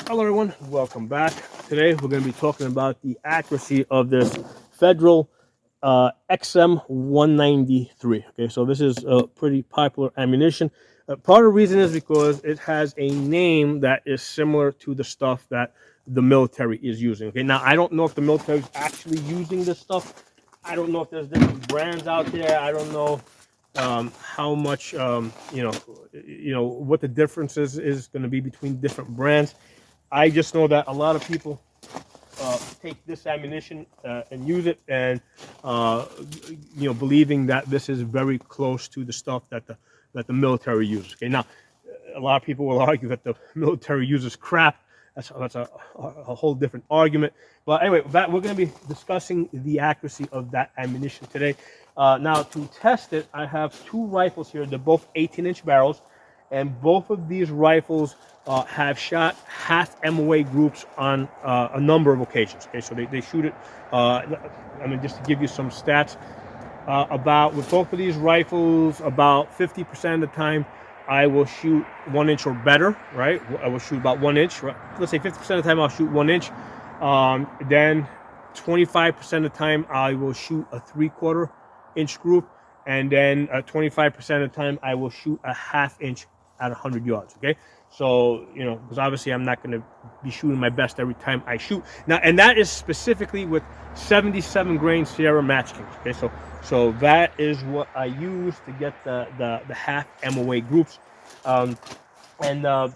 Hello everyone, welcome back. Today we're going to be talking about the accuracy of this Federal XM193. Okay, so this is a pretty popular ammunition. Part of the reason is because it has a name that is similar to the stuff that the military is using. Okay, now I don't know if the military is actually using this stuff. I don't know if there's different brands out there. I don't know how much what the differences is going to be between different brands. I just know that a lot of people take this ammunition and use it, and believing that this is very close to the stuff that the military uses. Okay, now a lot of people will argue that the military uses crap. That's a whole different argument. But anyway, we're going to be discussing the accuracy of that ammunition today. Now, to test it, I have two rifles here. They're both 18-inch barrels, and both of these rifles have shot half MOA groups on a number of occasions. Okay, so they shoot it. Just to give you some stats, with both of these rifles, about 50% of the time, I will shoot 1 inch or better, right? I will shoot about 1 inch. Right? Let's say 50% of the time I'll shoot 1 inch. Then 25% of the time I will shoot a 3/4 inch group. And then 25% of the time I will shoot a 1/2 inch at 100 yards, okay? So, because obviously I'm not going to be shooting my best every time I shoot. Now, and that is specifically with 77 grain Sierra Match Kings, okay? So that is what I use to get the half MOA groups. And part of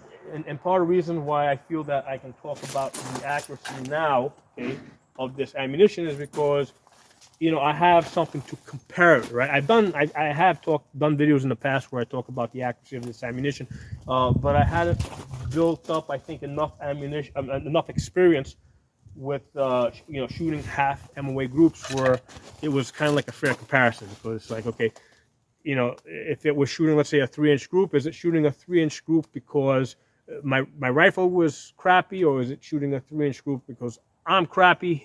the reason why I feel that I can talk about the accuracy now, okay, of this ammunition is because I have something to compare it, right? I have done videos in the past where I talk about the accuracy of this ammunition, but I hadn't built up, I think, enough experience with shooting half MOA groups where it was kind of like a fair comparison. Because it's like, okay, if it was shooting, let's say, a 3-inch group, is it shooting a 3-inch group because my rifle was crappy, or is it shooting a 3-inch group because I'm crappy?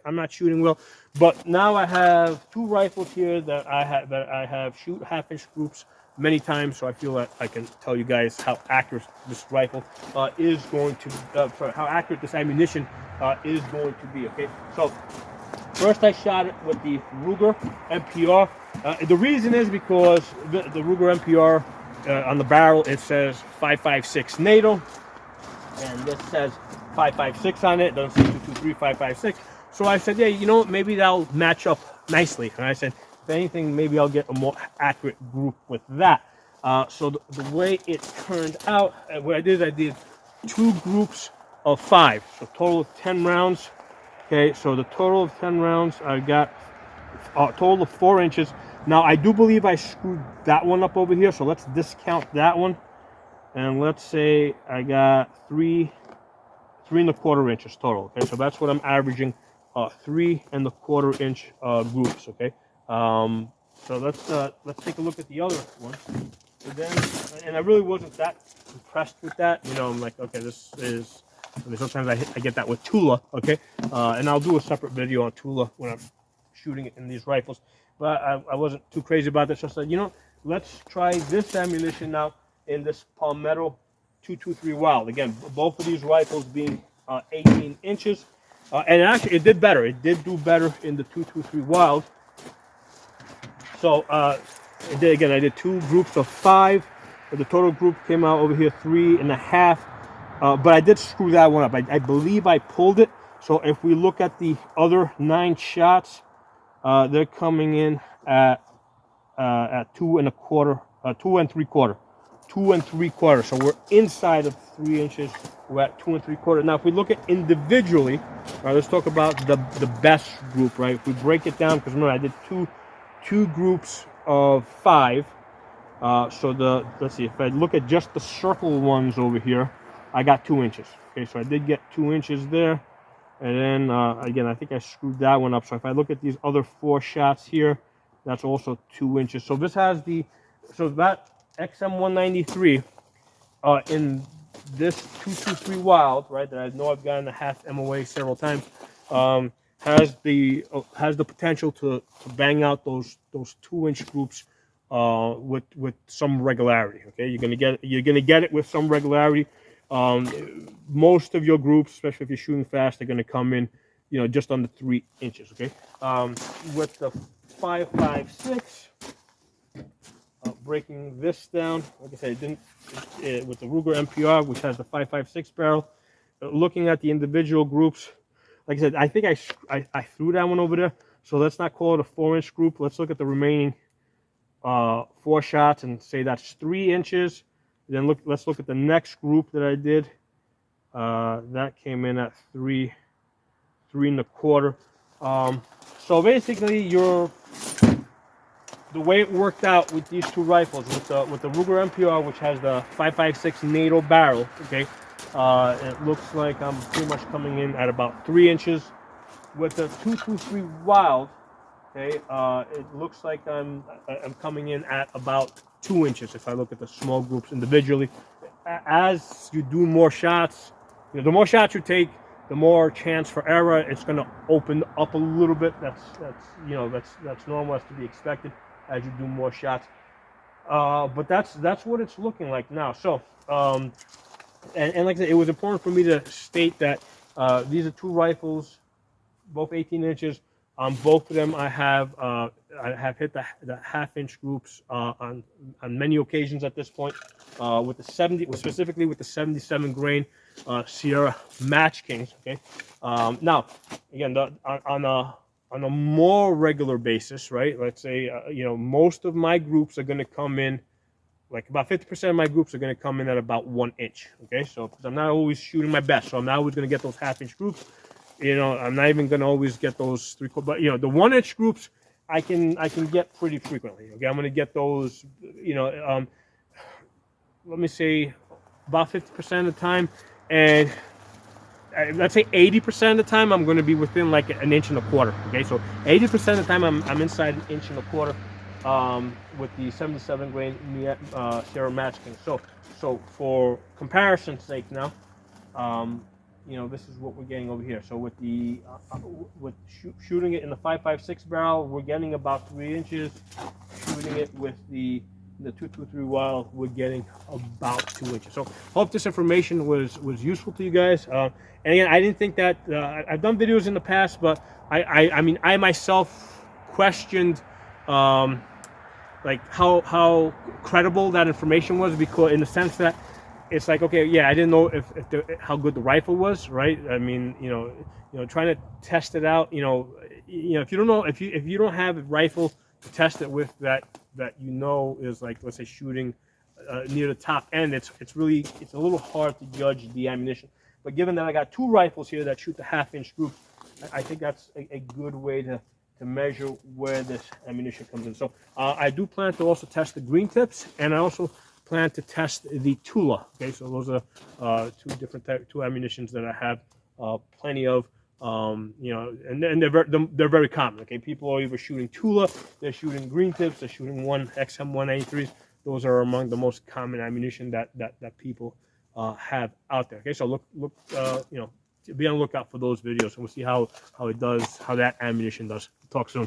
I'm not shooting well. But now I have two rifles here that I have shoot 1/2-inch groups many times, so I feel that I can tell you guys how accurate this rifle is going to. How accurate this ammunition is going to be. Okay, so first I shot it with the Ruger MPR. The reason is because the Ruger MPR on the barrel, it says 5.56 NATO, and this says 5.56 on it. It doesn't say 223 5.56. So I said, yeah, maybe that'll match up nicely. And I said, if anything, maybe I'll get a more accurate group with that. So the way it turned out, what I did 2 groups of 5, so total of 10 rounds. Okay, so the total of 10 rounds, I got a total of 4 inches. Now, I do believe I screwed that one up over here, so let's discount that one. And let's say I got 3 3.25 inches total. Okay, so that's what I'm averaging, 3.25 inch groups. Okay, so let's take a look at the other one. And I really wasn't that impressed with that. I'm like, okay, this is. Sometimes I get that with Tula. Okay, and I'll do a separate video on Tula when I'm shooting it in these rifles. But I wasn't too crazy about this. So I said, let's try this ammunition now in this Palmetto 223 Wild. Again, both of these rifles being 18 inches. And actually, it did better. It did do better in the 223 Wild. So, I did 2 groups of 5. The total group came out over here 3.5. But I did screw that one up. I believe I pulled it. So if we look at the other 9 shots, they're coming in at 2.25, 2.75. 2.75. So we're inside of 3 inches. We're at 2.75. Now, if we look at individually, let's talk about the best group, right? If we break it down, because remember, I did two groups of 5. So let's see, if I look at just the circle ones over here, I got 2 inches. Okay, so I did get 2 inches there. And then, again, I think I screwed that one up. So if I look at these other 4 shots here, that's also 2 inches. So this has that XM193 in this 223 Wild, right, that I know I've gotten a half MOA several times, has the potential to bang out those 2-inch groups with some regularity. Okay, you're gonna get it with some regularity. Most of your groups, especially if you're shooting fast, are going to come in, you know, just under 3 inches. Okay. With the 5.56, breaking this down, like I said, it didn't with the Ruger MPR, which has the 5.56 barrel. Looking at the individual groups, like I said, I think I threw that one over there. So let's not call it a 4-inch group. Let's look at the remaining 4 shots and say that's 3 inches. Then let's look at the next group that I did. That came in at 3 1/4. So basically, the way it worked out with these two rifles, with the Ruger MPR, which has the 5.56 NATO barrel, okay, it looks like I'm pretty much coming in at about 3 inches. With the 223 Wild, okay, it looks like I'm coming in at about 2 inches if I look at the small groups individually. As you do more shots, you know, the more shots you take, the more chance for error. It's going to open up a little bit. That's normal, that's to be expected as you do more shots. But that's what it's looking like now. So and like I said, it was important for me to state that these are two rifles, both 18 inches. On both of them, I have hit the 1/2-inch groups on many occasions at this point. With the 70, specifically with the 77 grain Sierra Match Kings. Okay. Now, again, on a more regular basis, right? Let's say you know, most of my groups are going to come in, like about 50% of my groups are going to come in at about 1 inch. Okay, so because I'm not always shooting my best, so I'm not always going to get those 1/2-inch groups. You know, I'm not even going to always get those 3/4, but you know, the 1-inch groups I can get pretty frequently. Okay, I'm going to get those. You know, let me say about 50% of the time, and let's say 80% of the time I'm going to be within like 1.25 inches. Okay, so 80% of the time I'm inside 1.25 inches with the 77 grain Sierra Match King. So for comparison's sake now, you know, this is what we're getting over here. So with the shooting it in the 5.56 barrel, we're getting about 3 inches. Shooting it with the 223 Wild, we're getting about 2 inches. So hope this information was useful to you guys. And again, I didn't think that I've done videos in the past, but I mean, I myself questioned like how credible that information was, because in the sense that it's like, okay, yeah, I didn't know how good the rifle was, right? I mean, you know, trying to test it out, you know, if you don't know, if you don't have a rifle to test it with that you know is like, let's say, shooting near the top end, it's a little hard to judge the ammunition. But given that I got two rifles here that shoot the 1/2-inch group, I think that's a good way to measure where this ammunition comes in. So I do plan to also test the green tips, and I also plan to test the Tula. Okay, so those are two ammunitions that I have plenty of. You know, and they're very common. Okay, people are either shooting Tula, they're shooting green tips, they're shooting XM193s. Those are among the most common ammunition that people have out there. Okay, so look, you know, be on the lookout for those videos, and we'll see how that ammunition does. Talk soon.